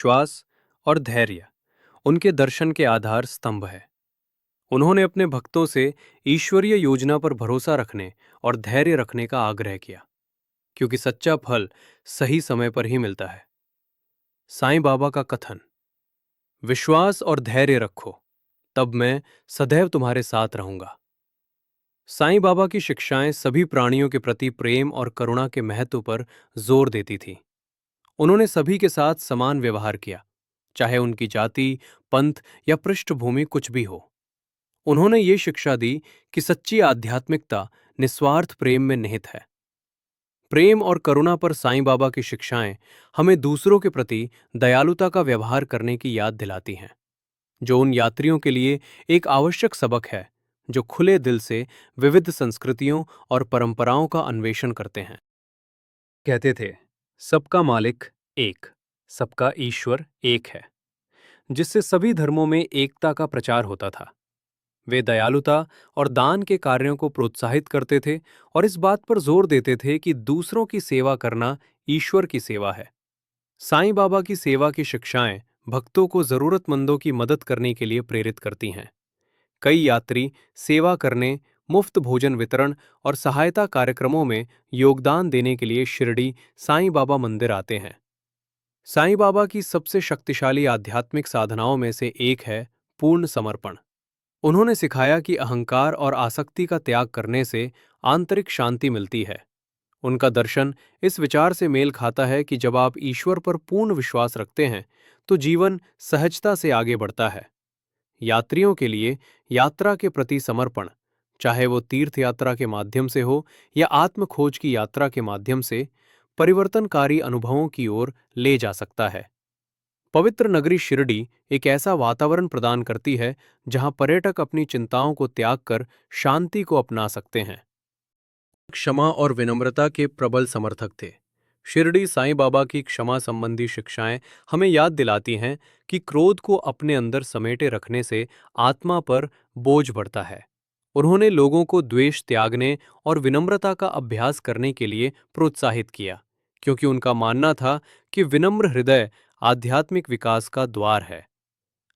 विश्वास और धैर्य उनके दर्शन के आधार स्तंभ है। उन्होंने अपने भक्तों से ईश्वरीय योजना पर भरोसा रखने और धैर्य रखने का आग्रह किया, क्योंकि सच्चा फल सही समय पर ही मिलता है। साईं बाबा का कथन, विश्वास और धैर्य रखो, तब मैं सदैव तुम्हारे साथ रहूंगा। साईं बाबा की शिक्षाएं सभी प्राणियों के प्रति प्रेम और करुणा के महत्व पर जोर देती थीं। उन्होंने सभी के साथ समान व्यवहार किया, चाहे उनकी जाति, पंथ या पृष्ठभूमि कुछ भी हो। उन्होंने ये शिक्षा दी कि सच्ची आध्यात्मिकता निस्वार्थ प्रेम में निहित है। प्रेम और करुणा पर साईं बाबा की शिक्षाएं हमें दूसरों के प्रति दयालुता का व्यवहार करने की याद दिलाती हैं, जो उन यात्रियों के लिए एक आवश्यक सबक है जो खुले दिल से विविध संस्कृतियों और परंपराओं का अन्वेषण करते हैं। कहते थे, सबका मालिक एक, सबका ईश्वर एक है, जिससे सभी धर्मों में एकता का प्रचार होता था। वे दयालुता और दान के कार्यों को प्रोत्साहित करते थे और इस बात पर जोर देते थे कि दूसरों की सेवा करना ईश्वर की सेवा है। साईं बाबा की सेवा की शिक्षाएं भक्तों को जरूरतमंदों की मदद करने के लिए प्रेरित करती हैं। कई यात्री सेवा करने, मुफ्त भोजन वितरण और सहायता कार्यक्रमों में योगदान देने के लिए शिरडी साईं बाबा मंदिर आते हैं। साईं बाबा की सबसे शक्तिशाली आध्यात्मिक साधनाओं में से एक है पूर्ण समर्पण। उन्होंने सिखाया कि अहंकार और आसक्ति का त्याग करने से आंतरिक शांति मिलती है। उनका दर्शन इस विचार से मेल खाता है कि जब आप ईश्वर पर पूर्ण विश्वास रखते हैं तो जीवन सहजता से आगे बढ़ता है। यात्रियों के लिए यात्रा के प्रति समर्पण, चाहे वो तीर्थ यात्रा के माध्यम से हो या आत्म खोज की यात्रा के माध्यम से, परिवर्तनकारी अनुभवों की ओर ले जा सकता है। पवित्र नगरी शिरडी एक ऐसा वातावरण प्रदान करती है जहां पर्यटक अपनी चिंताओं को त्याग कर शांति को अपना सकते हैं। क्षमा और विनम्रता के प्रबल समर्थक थे। शिरडी साईं बाबा की क्षमा संबंधी शिक्षाएं हमें याद दिलाती हैं कि क्रोध को अपने अंदर समेटे रखने से आत्मा पर बोझ बढ़ता है। उन्होंने लोगों को द्वेष त्यागने और विनम्रता का अभ्यास करने के लिए प्रोत्साहित किया, क्योंकि उनका मानना था कि विनम्र हृदय आध्यात्मिक विकास का द्वार है।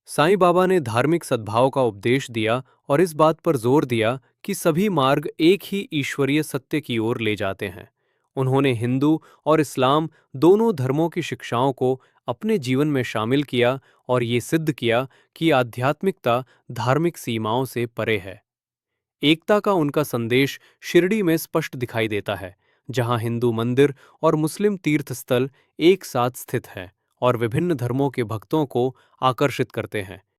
साईं बाबा ने धार्मिक सद्भाव का उपदेश दिया और इस बात पर जोर दिया कि सभी मार्ग एक ही ईश्वरीय सत्य की ओर ले जाते हैं। उन्होंने हिंदू और इस्लाम दोनों धर्मों की शिक्षाओं को अपने जीवन में शामिल किया और ये सिद्ध किया कि आध्यात्मिकता धार्मिक सीमाओं से परे है। एकता का उनका संदेश शिरडी में स्पष्ट दिखाई देता है, जहां हिंदू मंदिर और मुस्लिम तीर्थस्थल एक साथ स्थित हैं और विभिन्न धर्मों के भक्तों को आकर्षित करते हैं।